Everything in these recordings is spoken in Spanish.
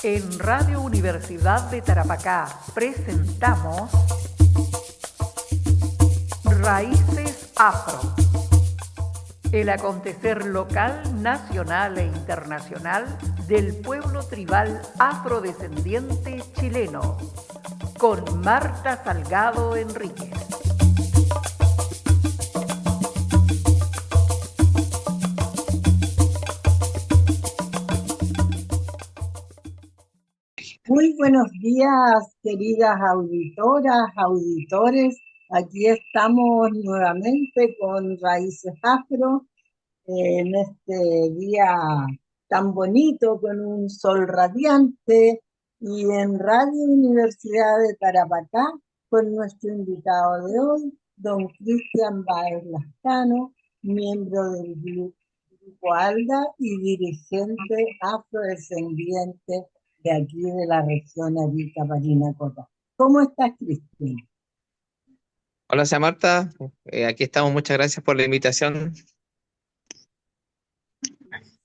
En Radio Universidad de Tarapacá presentamos Raíces Afro. El acontecer local, nacional e internacional del pueblo tribal afrodescendiente chileno, con Marta Salgado Enríquez. Muy buenos días, queridas auditoras, auditores. Aquí estamos nuevamente con Raíces Afro en este día tan bonito, con un sol radiante, y en Radio Universidad de Tarapacá, con nuestro invitado de hoy, don Cristian Báez Lascano, miembro del Grupo ALDA y dirigente afrodescendiente de aquí de la región Arica Parinacota. ¿Cómo estás, Cristian? Hola, sea Marta. Aquí estamos. Muchas gracias por la invitación.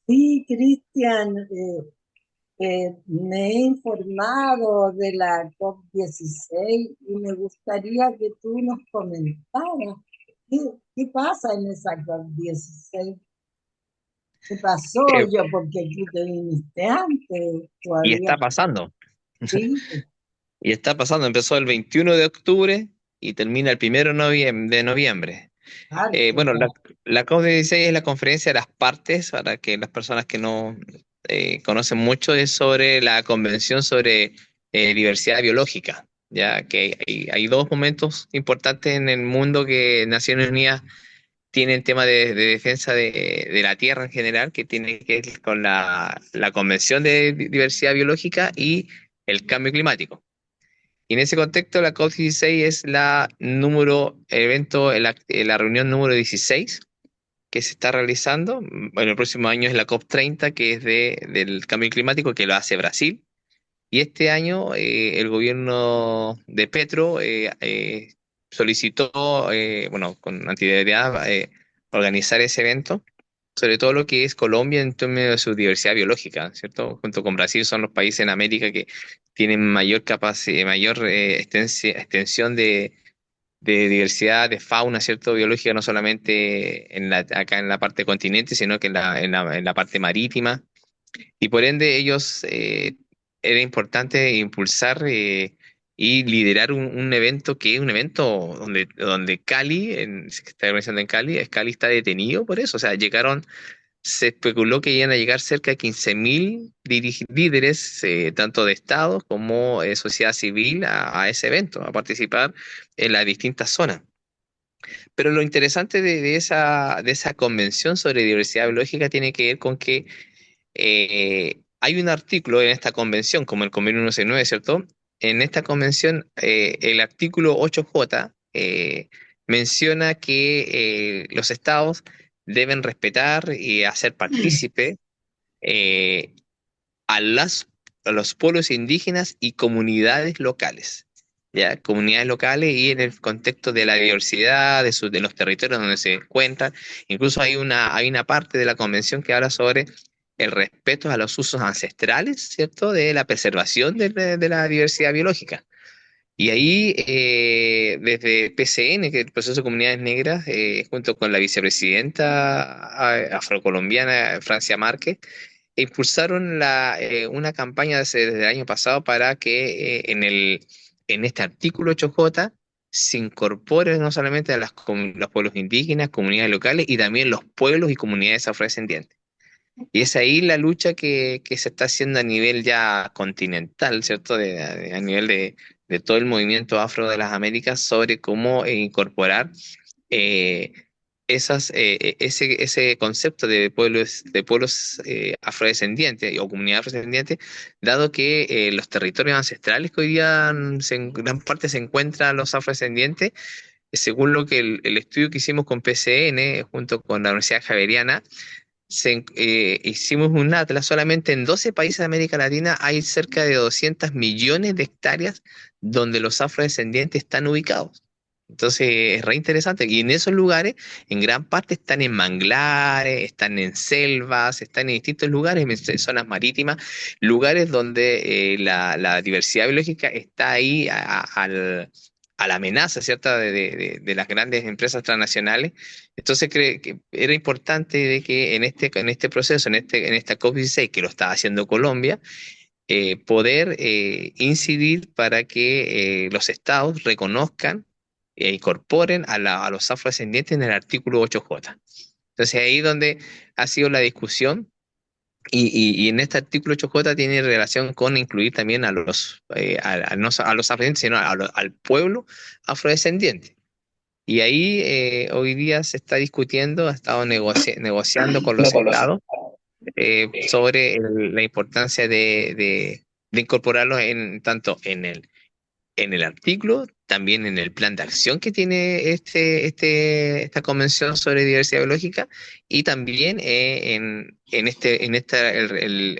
Sí, Cristian, me he informado de la COP16 y me gustaría que tú nos comentaras qué pasa en esa COP16. ¿Qué pasó? Eh, Yo, porque tú te viniste antes, y todavía. está pasando. Sí, Y está pasando. Empezó el 21 de octubre y termina el 1 de noviembre. harto Bueno, ya. la COP16 es la conferencia de las partes, para que las personas que no conocen mucho, es sobre la Convención sobre Diversidad Biológica, ya que hay dos momentos importantes en el mundo que Naciones Unidas tiene el tema de defensa de la tierra en general, que tiene que ver con la Convención de Diversidad Biológica y el cambio climático. Y en ese contexto, la COP16 es la reunión número 16 que se está realizando. Bueno, el próximo año es la COP30, que es del cambio climático, que lo hace Brasil. Y este año el gobierno de Petro solicitó, bueno, con anterioridad, organizar ese evento, sobre todo lo que es Colombia en términos de su diversidad biológica, ¿cierto? Junto con Brasil son los países en América que tienen mayor capacidad, mayor extensión de diversidad de fauna, ¿cierto? Biológica, no solamente acá en la parte continente, sino que en la parte marítima. Y por ende, ellos era importante impulsar y liderar un evento que es un evento donde Cali, se está organizando en Cali, Cali está detenido por eso. O sea, se especuló que iban a llegar cerca de 15.000 líderes, tanto de estados como sociedad civil, a ese evento, a participar en las distintas zonas. Pero lo interesante de esa convención sobre diversidad biológica tiene que ver con que hay un artículo en esta convención, como el convenio 169, ¿cierto? En esta convención, el artículo 8J menciona que los estados deben respetar y hacer partícipe eh, a a los pueblos indígenas y comunidades locales. ¿Ya? Comunidades locales y en el contexto de la diversidad de los territorios donde se encuentran. Incluso hay una parte de la convención que habla sobre el respeto a los usos ancestrales, ¿cierto? De la preservación de la diversidad biológica. Y ahí, desde PCN, que es el Proceso de Comunidades Negras, junto con la vicepresidenta afrocolombiana Francia Márquez, impulsaron una campaña desde el año pasado para que en este artículo 8J se incorpore no solamente a los pueblos indígenas, comunidades locales y también los pueblos y comunidades afrodescendientes. Y es ahí la lucha que se está haciendo a nivel ya continental, ¿cierto? A nivel de todo el movimiento afro de las Américas sobre cómo incorporar eh, ese concepto de pueblos afrodescendientes o comunidad afrodescendiente, dado que los territorios ancestrales que hoy día en gran parte se encuentran los afrodescendientes, según lo que el estudio que hicimos con PCN junto con la Universidad Javeriana, hicimos un atlas. Solamente en 12 países de América Latina hay cerca de 200 millones de hectáreas donde los afrodescendientes están ubicados. Entonces es re interesante. Y en esos lugares, en gran parte, están en manglares, están en selvas, están en distintos lugares, en zonas marítimas, lugares donde la diversidad biológica está ahí a la amenaza, ¿cierto?, de las grandes empresas transnacionales. Entonces creo que era importante de que en este proceso, en esta COP16, que lo está haciendo Colombia, poder incidir para que los estados reconozcan e incorporen a los afrodescendientes en el artículo 8J. Entonces ahí donde ha sido la discusión y en este artículo 8J tiene relación con incluir también a no a los afrodescendientes, sino al pueblo afrodescendiente. Y ahí hoy día se está discutiendo, ha estado negociando con No los con los estados sobre la importancia de incorporarlo en tanto en el artículo, también en el plan de acción que tiene esta Convención sobre Diversidad Biológica y también el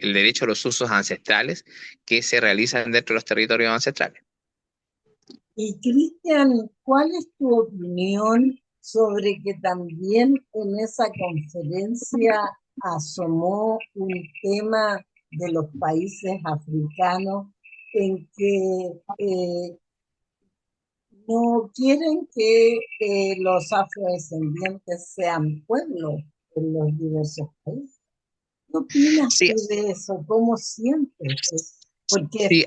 derecho a los usos ancestrales que se realizan dentro de los territorios ancestrales. Y Cristian, ¿cuál es tu opinión sobre que también en esa conferencia asomó un tema de los países africanos en que no quieren que los afrodescendientes sean pueblos en los diversos países? ¿Qué opinas Sí, tú de eso? ¿Cómo sientes eso? Porque es sí,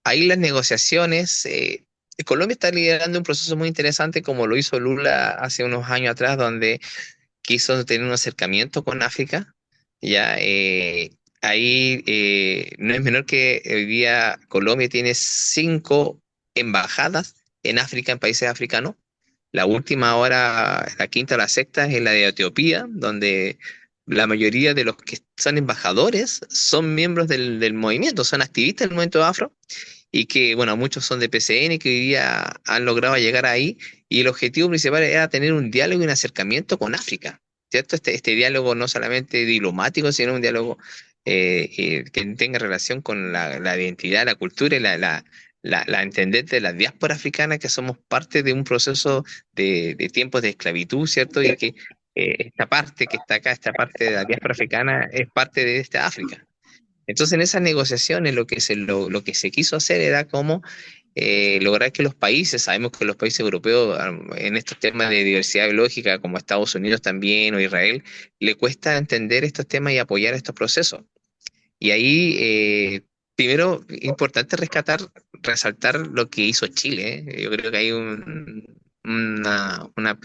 ahí las negociaciones, Colombia está liderando un proceso muy interesante como lo hizo Lula hace unos años atrás, donde quiso tener un acercamiento con África, ya ahí no es menor que hoy día Colombia tiene 5 embajadas en África, en países africanos. La última ahora, la quinta o la sexta, es la de Etiopía, donde la mayoría de los que son embajadores son miembros del movimiento, son activistas del movimiento afro y que, bueno, muchos son de PCN que hoy día han logrado llegar ahí y el objetivo principal era tener un diálogo y un acercamiento con África, ¿cierto? Este diálogo no solamente diplomático, sino un diálogo que tenga relación con la identidad, la cultura y la entender de la diáspora africana, que somos parte de un proceso de tiempos de esclavitud, ¿cierto? Y que esta parte que está acá, esta parte de la diáspora africana, es parte de esta África. Entonces, en esas negociaciones lo que se quiso hacer era como lograr que los países, sabemos que los países europeos en estos temas de diversidad biológica, como Estados Unidos también o Israel, le cuesta entender estos temas y apoyar estos procesos. Y ahí, primero, importante resaltar lo que hizo Chile. Yo creo que hay un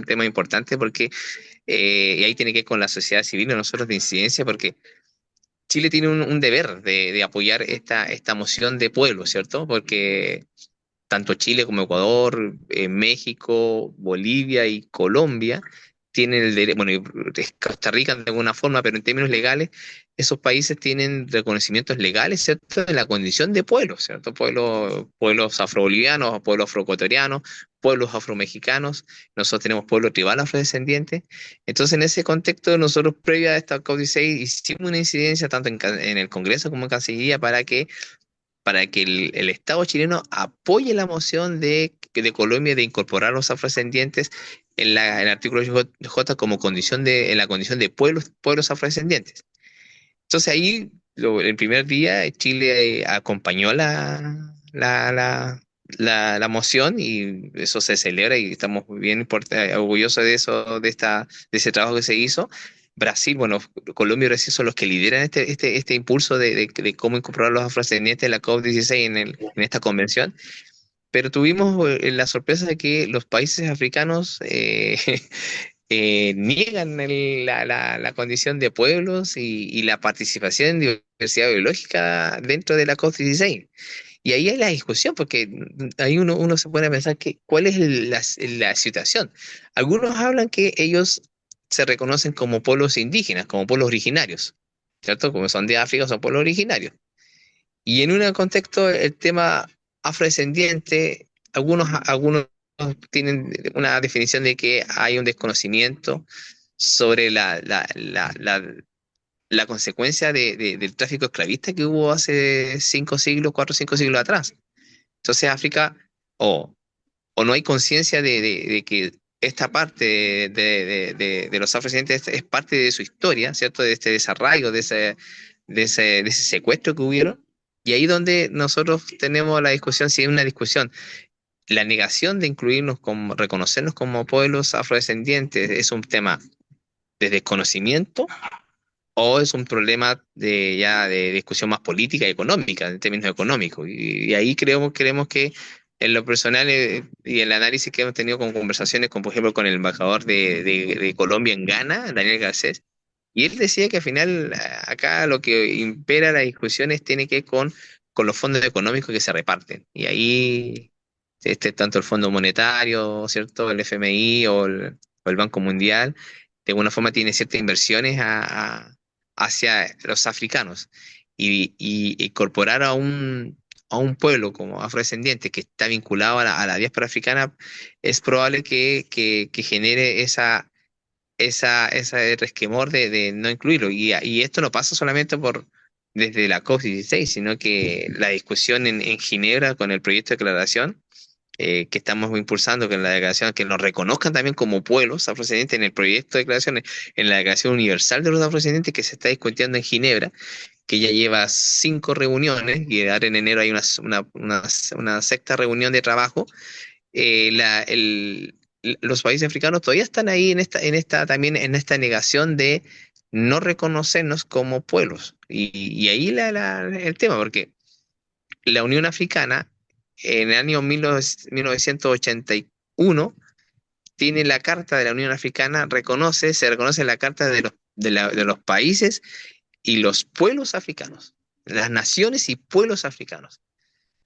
tema importante porque, y ahí tiene que ver con la sociedad civil, y nosotros de incidencia, porque Chile tiene un deber de apoyar esta moción de pueblo, ¿cierto? Porque tanto Chile como Ecuador, México, Bolivia y Colombia tienen el derecho, bueno, y Costa Rica de alguna forma, pero en términos legales, esos países tienen reconocimientos legales, ¿cierto?, en la condición de pueblos, ¿cierto? Pueblos afrobolivianos, pueblos afroecuatorianos, pueblos afromexicanos, nosotros tenemos pueblo tribal afrodescendiente. Entonces, en ese contexto, nosotros, previa a esta COP16, hicimos una incidencia tanto en el Congreso como en Cancillería para que el Estado chileno apoye la moción de Colombia de incorporar a los afrodescendientes en el artículo J como condición en la condición de pueblos afrodescendientes. Entonces ahí, el primer día, Chile acompañó la moción y eso se celebra y estamos bien orgullosos de eso, de ese trabajo que se hizo. Brasil, bueno, Colombia y Brasil son los que lideran este impulso de cómo incorporar a los afrodescendientes en la COP16 en esta convención, pero tuvimos la sorpresa de que los países africanos niegan la condición de pueblos y la participación en diversidad biológica dentro de la COP16. Y ahí hay la discusión, porque ahí uno se pone a pensar cuál es la situación. Algunos hablan que ellos se reconocen como pueblos indígenas, como pueblos originarios, ¿cierto? Como son de África, son pueblos originarios. Y en un contexto, el tema afrodescendiente, algunos tienen una definición de que hay un desconocimiento sobre la consecuencia del tráfico esclavista que hubo hace 5 siglos, 4 o 5 siglos atrás. Entonces África, o o no hay conciencia de que esta parte de los afrodescendientes es parte de su historia, ¿cierto? De este desarraigo, de ese secuestro que hubieron. Y ahí donde nosotros tenemos la discusión, si hay una discusión, la negación de incluirnos como, reconocernos como pueblos afrodescendientes es un tema de desconocimiento o es un problema de ya de discusión más política y económica, en términos económicos. Y ahí creemos que en lo personal y el análisis que hemos tenido con conversaciones con, por ejemplo, con el embajador de Colombia en Ghana, Daniel Garcés, y él decía que al final acá lo que impera la discusión tiene que ver con los fondos económicos que se reparten. Y ahí tanto el Fondo Monetario, ¿cierto? El FMI o el Banco Mundial, de alguna forma tiene ciertas inversiones hacia los africanos. Y incorporar a un pueblo como afrodescendiente que está vinculado a la diáspora africana, es probable que genere ese resquemor de no incluirlo. Y esto no pasa solamente desde la COP16, sino que la discusión en Ginebra con el proyecto de declaración que estamos impulsando, que en la declaración, que nos reconozcan también como pueblos afrodescendientes en el proyecto de declaración, en la Declaración Universal de los Afrodescendientes que se está discutiendo en Ginebra, que ya lleva 5 reuniones, y ahora en enero hay una sexta reunión de trabajo. Los países africanos todavía están ahí también en esta negación de no reconocernos como pueblos. Y ahí el tema, porque la Unión Africana en el año 1981 tiene la Carta de la Unión Africana, se reconoce la Carta de los países y los pueblos africanos, las naciones y pueblos africanos.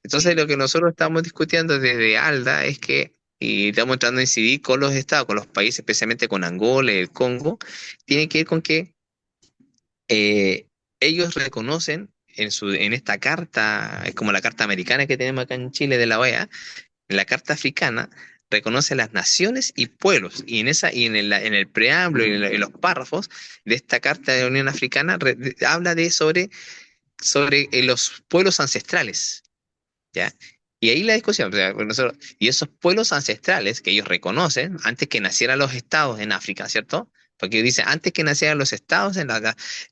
Entonces lo que nosotros estamos discutiendo desde ALDA es que, y estamos tratando de incidir con los estados, con los países, especialmente con Angola y el Congo, tiene que ver con que ellos reconocen en esta carta, es como la carta americana que tenemos acá en Chile de la OEA, en la carta africana reconoce las naciones y pueblos, en el preámbulo y en los párrafos de esta carta de la Unión Africana habla sobre los pueblos ancestrales, ¿ya? Y ahí la discusión, o sea, y esos pueblos ancestrales que ellos reconocen antes que nacieran los estados en África, ¿cierto? Porque dice, antes que nacieran los estados, en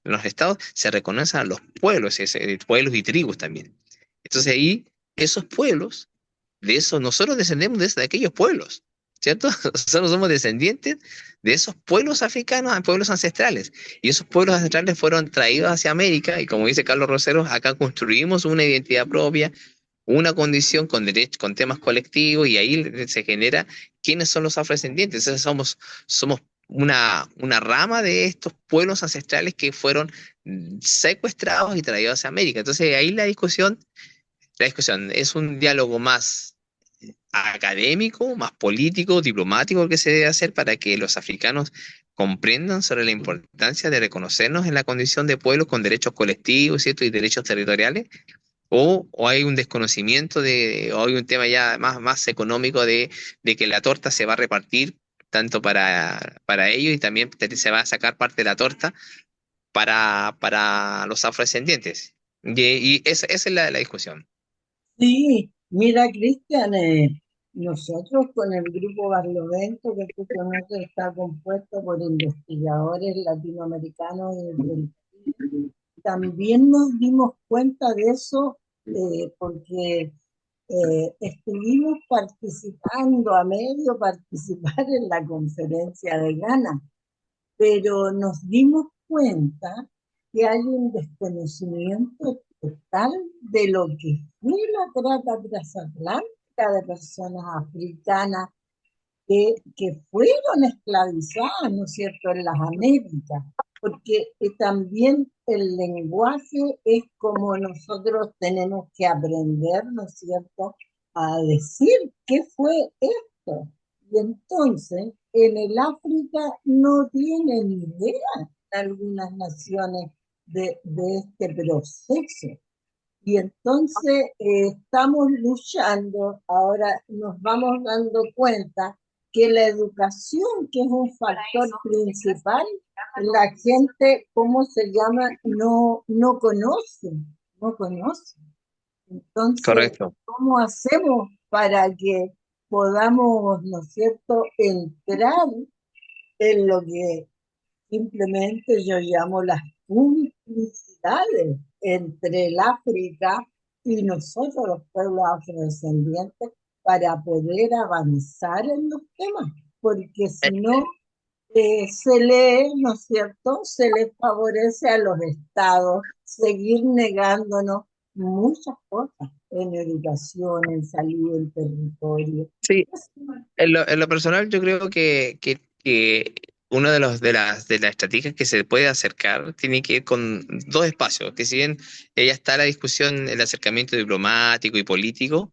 los estados se reconocen a los pueblos, pueblos y tribus también. Entonces ahí, esos pueblos, de esos, nosotros descendemos de aquellos pueblos, ¿cierto? Nosotros somos descendientes de esos pueblos africanos, pueblos ancestrales. Y esos pueblos ancestrales fueron traídos hacia América, y como dice Carlos Rosero, acá construimos una identidad propia, una condición con derechos, con temas colectivos, y ahí se genera quiénes son los afrodescendientes. Entonces somos una rama de estos pueblos ancestrales que fueron secuestrados y traídos hacia América. Entonces ahí la discusión es un diálogo más académico, más político, diplomático que se debe hacer para que los africanos comprendan sobre la importancia de reconocernos en la condición de pueblos con derechos colectivos, ¿cierto? Y derechos territoriales, o hay un desconocimiento o hay un tema ya más económico de que la torta se va a repartir tanto para ellos y también se va a sacar parte de la torta para los afrodescendientes. Y esa es la discusión. Sí, mira, Cristian, nosotros con el grupo Barlovento, que tú conoces, está compuesto por investigadores latinoamericanos también nos dimos cuenta de eso porque estuvimos participando, a medio participar en la conferencia de Ghana, pero nos dimos cuenta que hay un desconocimiento total de lo que fue la trata transatlántica de personas africanas que fueron esclavizadas, ¿no es cierto?, en las Américas, porque también el lenguaje es como nosotros tenemos que aprender, ¿no es cierto?, a decir qué fue esto. Y entonces, en el África no tienen idea algunas naciones de este proceso. Y entonces estamos luchando, ahora nos vamos dando cuenta que la educación, que es un factor principal, la gente, ¿cómo se llama? No conoce, no conoce. Entonces, Correcto. ¿cómo hacemos para que podamos, ¿no es cierto?, entrar en lo que simplemente yo llamo las complicidades entre el África y nosotros, los pueblos afrodescendientes, para poder avanzar en los temas, porque si no, se lee, ¿no es cierto?, se les favorece a los estados seguir negándonos muchas cosas en educación, en salud, en territorio. Sí, en lo personal, yo creo que uno de de las estrategias que se puede acercar tiene que ver con dos espacios, que si bien ya está la discusión, el acercamiento diplomático y político,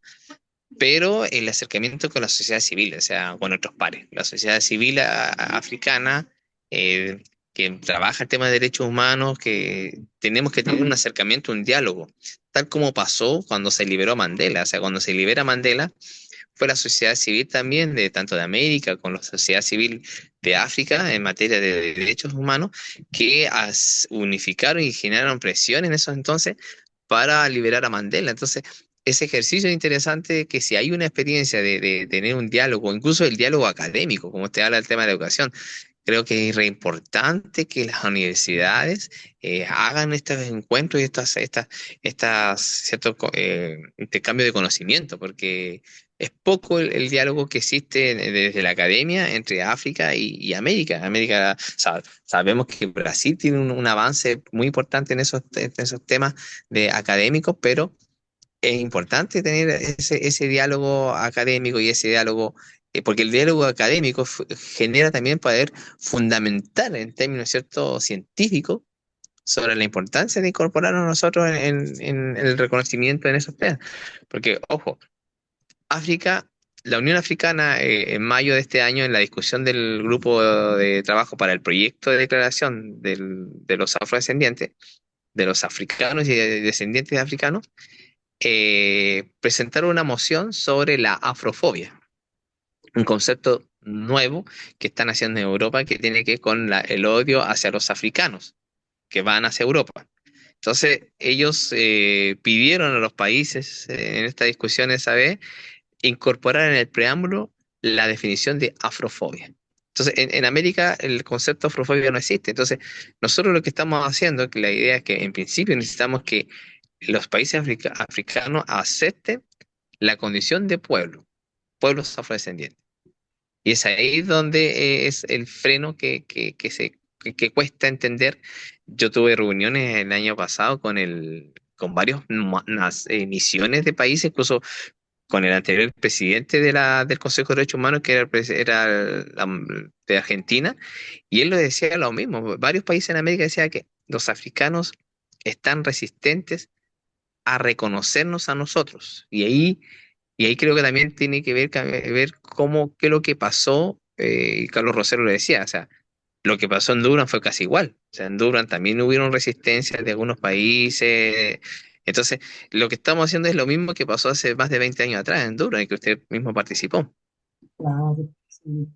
pero el acercamiento con la sociedad civil, o sea, con otros pares. La sociedad civil africana, eh, que trabaja el tema de derechos humanos, que tenemos que tener un acercamiento, un diálogo, tal como pasó cuando se liberó Mandela. O sea, cuando se libera Mandela, fue la sociedad civil también, de tanto de América como la sociedad civil de África en materia de derechos humanos, que unificaron y generaron presión en esos entonces para liberar a Mandela. Entonces, ese ejercicio es interesante, que si hay una experiencia de tener un diálogo, incluso el diálogo académico, como usted habla del tema de la educación, creo que es re importante que las universidades hagan estos encuentros y estas ciertos intercambios de conocimiento, porque es poco el diálogo que existe desde la academia entre África y América. América, sabemos que Brasil tiene un avance muy importante en esos temas de académicos, pero es importante tener ese diálogo académico y ese diálogo, porque el diálogo académico genera también poder fundamental en términos, ¿cierto?, científicos sobre la importancia de incorporarnos nosotros en el reconocimiento en esos temas. Porque, ojo, África, la Unión Africana, en mayo de este año, en la discusión del grupo de trabajo para el proyecto de declaración de los afrodescendientes, de los africanos y descendientes de africanos, presentaron una moción sobre la afrofobia, un concepto nuevo que están haciendo en Europa, que tiene que ver con el odio hacia los africanos que van hacia Europa. Entonces, ellos pidieron a los países en esta discusión esa vez incorporar en el preámbulo la definición de afrofobia. Entonces, en América el concepto de afrofobia no existe. Entonces, nosotros lo que estamos haciendo, que la idea es que en principio necesitamos que los países africanos acepten la condición de pueblos afrodescendientes. Y es ahí donde es el freno que cuesta entender. Yo tuve reuniones el año pasado con varios misiones de países, incluso con el anterior presidente del Consejo de Derechos Humanos, que de Argentina, y él lo decía lo mismo. Varios países en América decían que los africanos están resistentes a reconocernos a nosotros. Y ahí creo que también tiene que ver qué es lo que pasó, y Carlos Rosero lo decía, o sea, lo que pasó en Durban fue casi igual. O sea, en Durban también hubieron resistencias de algunos países. Entonces, lo que estamos haciendo es lo mismo que pasó hace más de 20 años atrás en Durban, y que usted mismo participó. Claro, sí.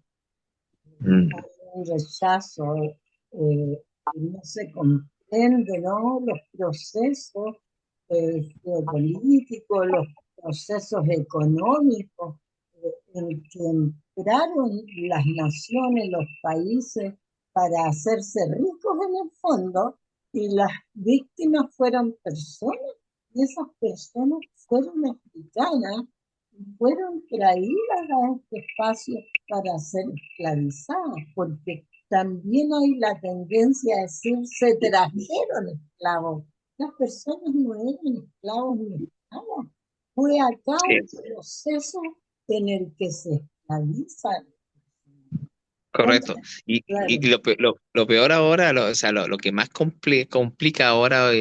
Mm. Hay un rechazo, no se comprende, ¿no?, los procesos geopolíticos, los procesos económicos en que entraron las naciones, los países, para hacerse ricos en el fondo, y las víctimas fueron personas, y esas personas fueron africanas, fueron traídas a este espacio para ser esclavizadas, porque también hay la tendencia a decir se trajeron esclavos. Las personas no eran esclavos ni esclavas. Fue acá un Sí, proceso en el que se esclavizan. correcto. Entonces, Y claro, lo peor ahora, o sea, lo que más complica ahora,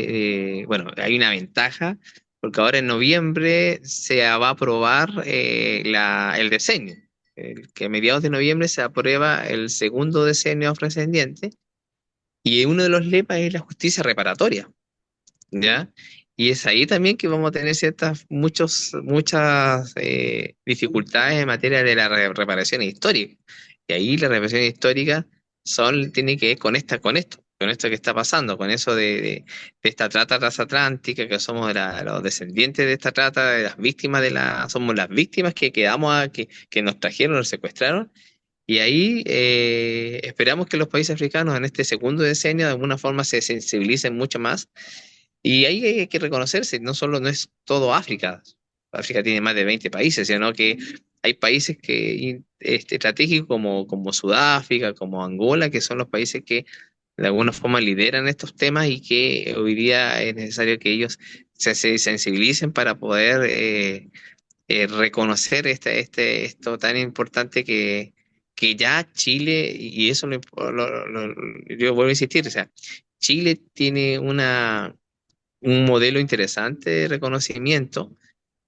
bueno, hay una ventaja, porque ahora en noviembre se va a aprobar el decenio. Que a mediados de noviembre se aprueba el segundo decenio afrodescendiente, y uno de los lemas es la justicia reparatoria, ¿ya? Y es ahí también que vamos a tener muchas dificultades en materia de la reparación histórica. Y ahí la reparación histórica tiene que ver con esto. con esto que está pasando, con eso de esta trata transatlántica, que somos los descendientes de esta trata, de las víctimas somos las víctimas que quedamos que nos trajeron, nos secuestraron. Y ahí esperamos que los países africanos en este segundo decenio de alguna forma se sensibilicen mucho más. Y ahí hay que reconocerse, no es todo África. África tiene más de 20 países, sino que hay países estratégicos como Sudáfrica, como Angola, que son los países que de alguna forma lideran estos temas y que hoy día es necesario que ellos se sensibilicen para poder reconocer esto tan importante que ya Chile, y eso yo vuelvo a insistir, o sea, Chile tiene un modelo interesante de reconocimiento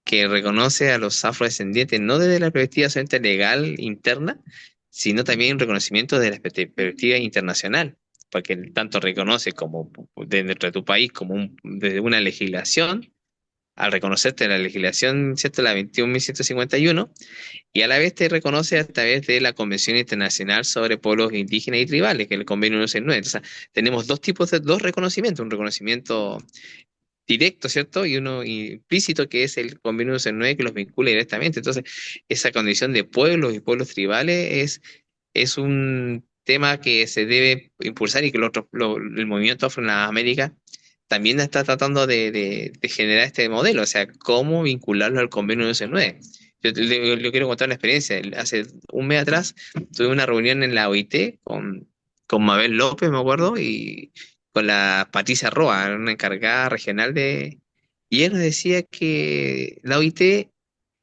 que reconoce a los afrodescendientes no desde la perspectiva solamente legal interna, sino también un reconocimiento desde la perspectiva internacional, porque tanto reconoce como dentro de tu país como desde una legislación, al reconocerte la legislación, ¿cierto? La 21.151, y a la vez te reconoce a través de la Convención Internacional sobre Pueblos Indígenas y Tribales, que es el convenio 169. O sea, tenemos dos reconocimientos, un reconocimiento directo, ¿cierto? Y uno implícito, que es el convenio 169, que los vincula directamente. Entonces, esa condición de pueblos y pueblos tribales es un tema que se debe impulsar y que el movimiento Afro en las Américas también está tratando de generar este modelo, o sea, cómo vincularlo al convenio 169. Yo le quiero contar una experiencia. Hace un mes atrás tuve una reunión en la OIT con Mabel López, me acuerdo, y con la Patricia Roa, una encargada regional Y ella nos decía que la OIT en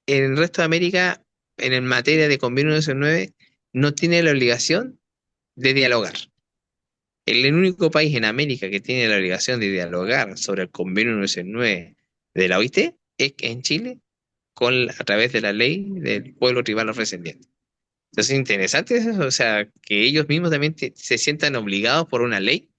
el resto de América, en materia de convenio 169, no tiene la obligación de dialogar. El único país en América que tiene la obligación de dialogar sobre el convenio 969 de la OIT es en Chile, a través de la ley del pueblo tribal afrodescendiente. Entonces es interesante eso, o sea, que ellos mismos también se sientan obligados por una ley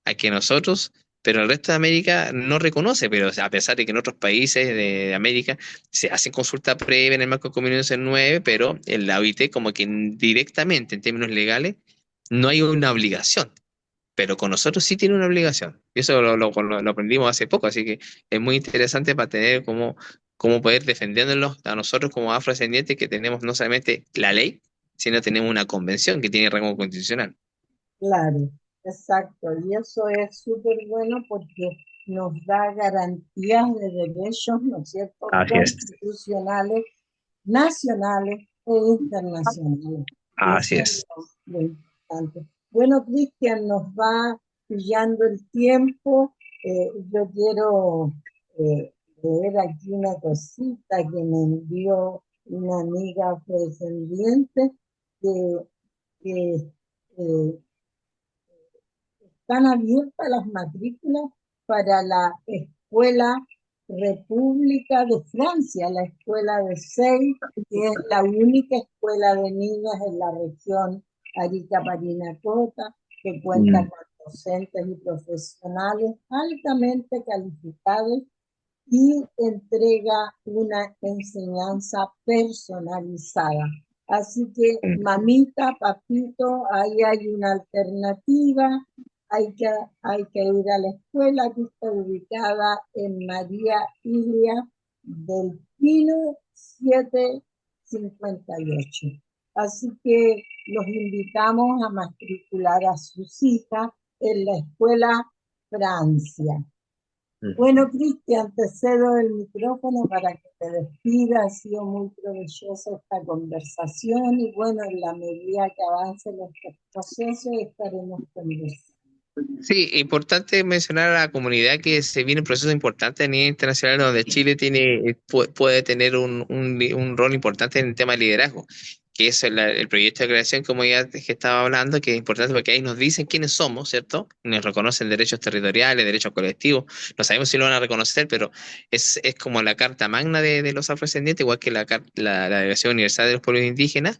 a que nosotros, pero el resto de América no reconoce, pero o sea, a pesar de que en otros países de América se hacen consulta previa en el marco del convenio 969, pero en la OIT como que directamente, en términos legales, no hay una obligación, pero con nosotros sí tiene una obligación. Y eso lo aprendimos hace poco, así que es muy interesante para tener cómo poder defendernos a nosotros como afrodescendientes, que tenemos no solamente la ley, sino tenemos una convención que tiene rango constitucional. Claro, exacto. Y eso es súper bueno porque nos da garantías de derechos, ¿no es cierto?, Así es. constitucionales, nacionales e internacionales. Así Eso es. lo importante. Bueno, Cristian, nos va pillando el tiempo. Yo quiero leer aquí una cosita que me envió una amiga afrodescendiente que, que eh, están abiertas las matrículas para la Escuela República de Francia, la Escuela de Seis, que es la única escuela de niñas en la región Arica-Parinacota, que cuenta con docentes y profesionales altamente calificados y entrega una enseñanza personalizada. Así que, mamita, papito, ahí hay una alternativa. Hay que ir a la escuela que está ubicada en María Ilia del Pino 758. Así que los invitamos a matricular a sus hijas en la escuela Francia. Bueno, Cristian, te cedo el micrófono para que te despidas. Ha sido muy provechosa esta conversación y bueno, en la medida que avance nuestro proceso estaremos conversando. Sí, importante mencionar a la comunidad que se viene procesos importantes a nivel internacional donde Chile puede tener un rol importante en el tema de liderazgo, que es el proyecto de creación, como ya que estaba hablando, que es importante porque ahí nos dicen quiénes somos, ¿cierto? Nos reconocen derechos territoriales, derechos colectivos, no sabemos si lo van a reconocer, pero es como la carta magna de los afrodescendientes, igual que la Declaración Universal de los Pueblos Indígenas,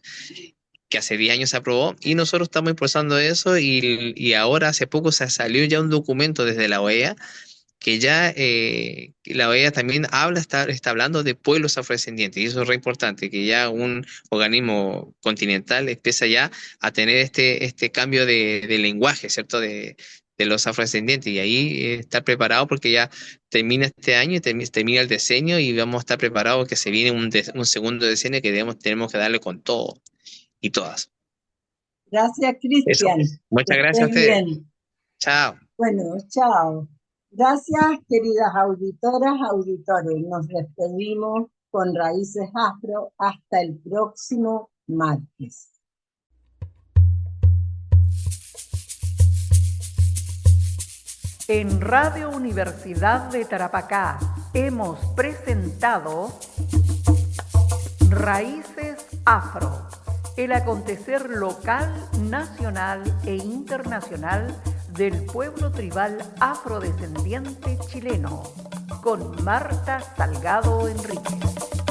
que hace 10 años se aprobó, y nosotros estamos impulsando eso, y ahora hace poco se salió ya un documento desde la OEA, que ya la OEA también está hablando de pueblos afrodescendientes, y eso es re importante, que ya un organismo continental empieza ya a tener este cambio de lenguaje, ¿cierto? de los afrodescendientes y ahí estar preparado porque ya termina este año, termina el decenio y vamos a estar preparados que se viene un segundo decenio que tenemos que darle con todo y todas. Gracias, Eso. Cristian. Que Muchas gracias a estés ustedes. bien. Chao. Bueno, chao. Gracias, queridas auditoras, auditores. Nos despedimos con Raíces Afro hasta el próximo martes. En Radio Universidad de Tarapacá hemos presentado Raíces Afro, el acontecer local, nacional e internacional del pueblo tribal afrodescendiente chileno, con Marta Salgado Enríquez.